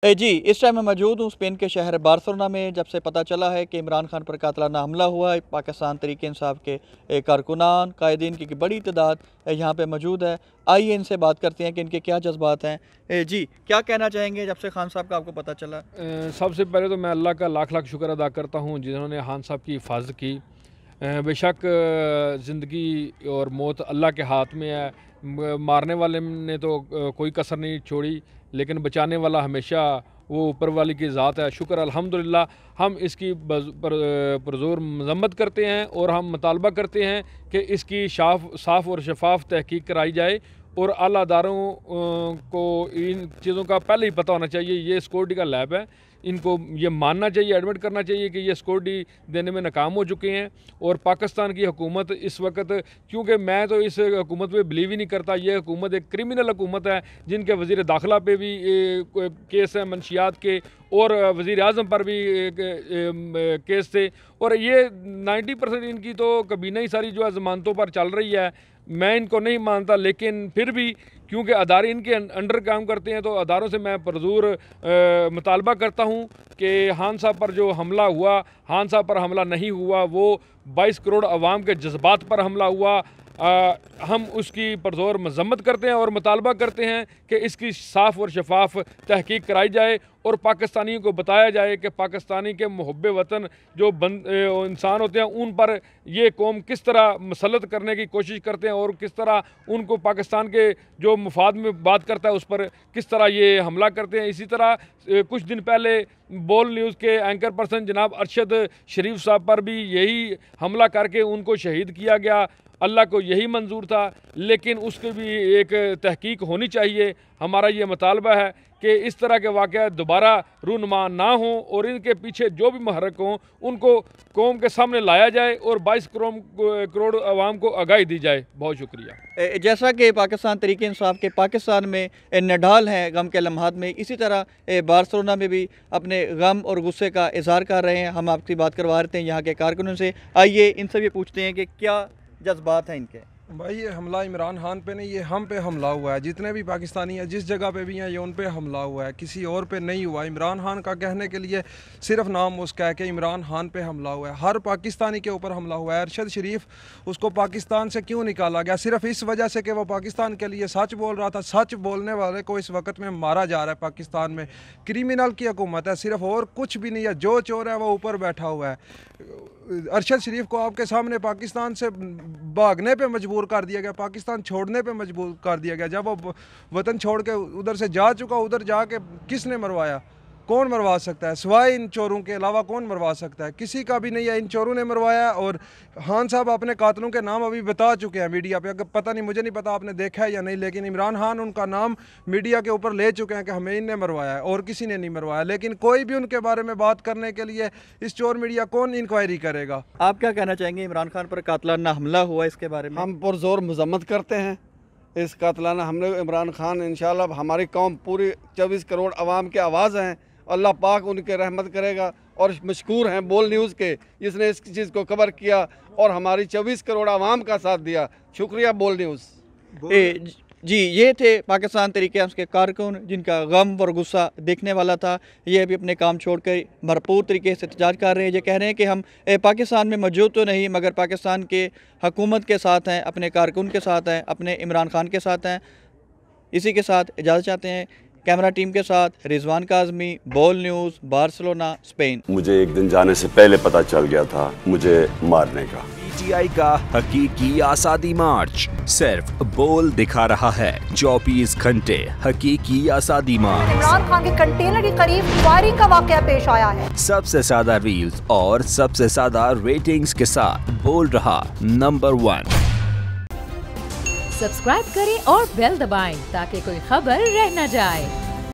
जी, इस टाइम मैं मौजूद हूँ स्पेन के शहर बार्सिलोना में। जब से पता चला है कि इमरान खान पर कातलाना हमला हुआ है, पाकिस्तान तहरीक-ए-इंसाफ के कारकुनान, कायदीन की बड़ी तादाद यहाँ पे मौजूद है। आइए इनसे बात करते हैं कि इनके क्या जज्बात हैं। जी, क्या कहना चाहेंगे जब से खान साहब का आपको पता चला? सबसे पहले तो मैं अल्लाह का लाख लाख शुक्र अदा करता हूँ जिन्होंने खान साहब की हिफाजत की। बेशक ज़िंदगी और मौत अल्लाह के हाथ में है। मारने वाले ने तो कोई कसर नहीं छोड़ी, लेकिन बचाने वाला हमेशा वो ऊपर वाली की ज़ात है। शुक्र अल्हम्दुलिल्लाह। हम इसकी पुरज़ोर मज़म्मत करते हैं और हम मुतालबा करते हैं कि इसकी साफ़ और शफाफ तहकीक कराई जाए और आला अदारों को इन चीज़ों का पहले ही पता होना चाहिए। ये सिक्योरिटी का लैब है, इनको ये मानना चाहिए, एडमिट करना चाहिए कि ये सिक्योरिटी देने में नाकाम हो चुके हैं। और पाकिस्तान की हुकूमत इस वक्त, क्योंकि मैं तो इस हुकूमत पे बिलीव ही नहीं करता, ये हुकूमत एक क्रिमिनल हुकूमत है जिनके वज़ीर दाखिला पे भी केस है मंशियात के, और वज़ीर आज़म पर भी केस थे। और ये 90% इनकी तो कबीना ही सारी जो है ज़मानतों पर चल रही है। मैं इनको नहीं मानता, लेकिन फिर भी क्योंकि अदारे इनके अंडर काम करते हैं तो अदारों से मैं पुरज़ोर मुतालबा करता हूँ कि खान साहब पर जो हमला हुआ, खान साहब पर हमला नहीं हुआ, वो 22 करोड़ अवाम के जज्बात पर हमला हुआ। हम उसकी पुरज़ोर मज़म्मत करते हैं और मुतालबा करते हैं कि इसकी साफ़ और शफाफ तहकीक कराई जाए और पाकिस्तानियों को बताया जाए कि पाकिस्तानी के मुहब्बे वतन जो इंसान होते हैं उन पर ये कौम किस तरह मसलत करने की कोशिश करते हैं और किस तरह उनको पाकिस्तान के जो मुफाद में बात करता है उस पर किस तरह ये हमला करते हैं। इसी तरह कुछ दिन पहले बोल न्यूज़ के एंकर पर्सन जनाब अरशद शरीफ साहब पर भी यही हमला करके उनको शहीद किया गया। अल्लाह को यही मंजूर था, लेकिन उसकी भी एक तहकीक होनी चाहिए। हमारा ये मुतालबा है कि इस तरह के वाक़या दोबारा रूनुमा ना हो और इनके पीछे जो भी महरक हों उनको कौम के सामने लाया जाए और 22 करोड़ आवाम को आगाही दी जाए। बहुत शुक्रिया। जैसा कि पाकिस्तान तहरीक-ए-इंसाफ के पाकिस्तान में निढाल हैं गम के लम्हात में, इसी तरह बार्सिलोना में भी अपने गम और गुस्से का इजहार कर रहे हैं। हम आपकी बात करवा रहे थे यहाँ के कारकुनों से। आइए इनसे भी पूछते हैं कि क्या जज्बात हैं इनके। भाई ये हमला इमरान खान पे नहीं, ये हम पे हमला हुआ है। जितने भी पाकिस्तानी हैं जिस जगह पे भी हैं ये उन पे हमला हुआ है, किसी और पे नहीं हुआ। इमरान खान का कहने के लिए सिर्फ नाम उसका है कि इमरान खान पे हमला हुआ है। हर पाकिस्तानी के ऊपर हमला हुआ है। अरशद शरीफ उसको पाकिस्तान से क्यों निकाला गया? सिर्फ इस वजह से कि वो पाकिस्तान के लिए सच बोल रहा था। सच बोलने वाले को इस वक्त में मारा जा रहा है पाकिस्तान में। क्रिमिनल की हुकूमत है सिर्फ, और कुछ भी नहीं है। जो चोर है वो ऊपर बैठा हुआ है। अरशद शरीफ को आपके सामने पाकिस्तान से भागने पे मजबूर कर दिया गया, पाकिस्तान छोड़ने पे मजबूर कर दिया गया। जब वो वतन छोड़ के उधर से जा चुका, उधर जाके किसने मरवाया? कौन मरवा सकता है? सिवाय इन चोरों के अलावा कौन मरवा सकता है? किसी का भी नहीं है। इन चोरों ने मरवाया। और खान साहब अपने कातलों के नाम अभी बता चुके हैं मीडिया पे। अगर पता नहीं, मुझे नहीं पता आपने देखा है या नहीं, लेकिन इमरान खान उनका नाम मीडिया के ऊपर ले चुके हैं कि हमें इनने मरवाया है और किसी ने नहीं मरवाया। लेकिन कोई भी उनके बारे में बात करने के लिए इस चोर मीडिया कौन इंक्वायरी करेगा? आप क्या कहना चाहेंगे? इमरान खान पर कातलाना हमला हुआ, इसके बारे में हम पुरजोर मजम्मत करते हैं। इस कातलाना हमले इमरान खान, इंशाल्लाह हमारी कौम पूरी 24 करोड़ आवाम की आवाज़ हैं। अल्लाह पाक उनके रहमत करेगा। और मशकूर हैं बोल न्यूज़ के, जिसने इस चीज़ को कवर किया और हमारी 24 करोड़ आवाम का साथ दिया। शुक्रिया बोल न्यूज़। जी, ये थे पाकिस्तान तहरीक-ए-इंसाफ के कारकुन जिनका गम और गुस्सा देखने वाला था। ये अभी अपने काम छोड़कर भरपूर तरीके से एहतजाज कर रहे हैं। ये कह रहे हैं कि हम पाकिस्तान में मौजूद तो नहीं, मगर पाकिस्तान के हुकूमत के साथ हैं, अपने कारकुन के साथ हैं, अपने इमरान खान के साथ हैं। इसी के साथ इजाज़त चाहते हैं। कैमरा टीम के साथ रिजवान काज़मी, बोल न्यूज़, बार्सिलोना, स्पेन। मुझे एक दिन जाने से पहले पता चल गया था मुझे मारने का। PTI का हकीकी आज़ादी मार्च सिर्फ बोल दिखा रहा है। 24 घंटे हकीकी आज़ादी मार्च। इमरान खान के कंटेनर के करीब फायरिंग का वाकया पेश आया है। सबसे ज्यादा रील्स और सबसे ज्यादा रेटिंग्स के साथ बोल रहा नंबर 1। सब्सक्राइब करें और बेल दबाएं ताकि कोई खबर रह न जाए।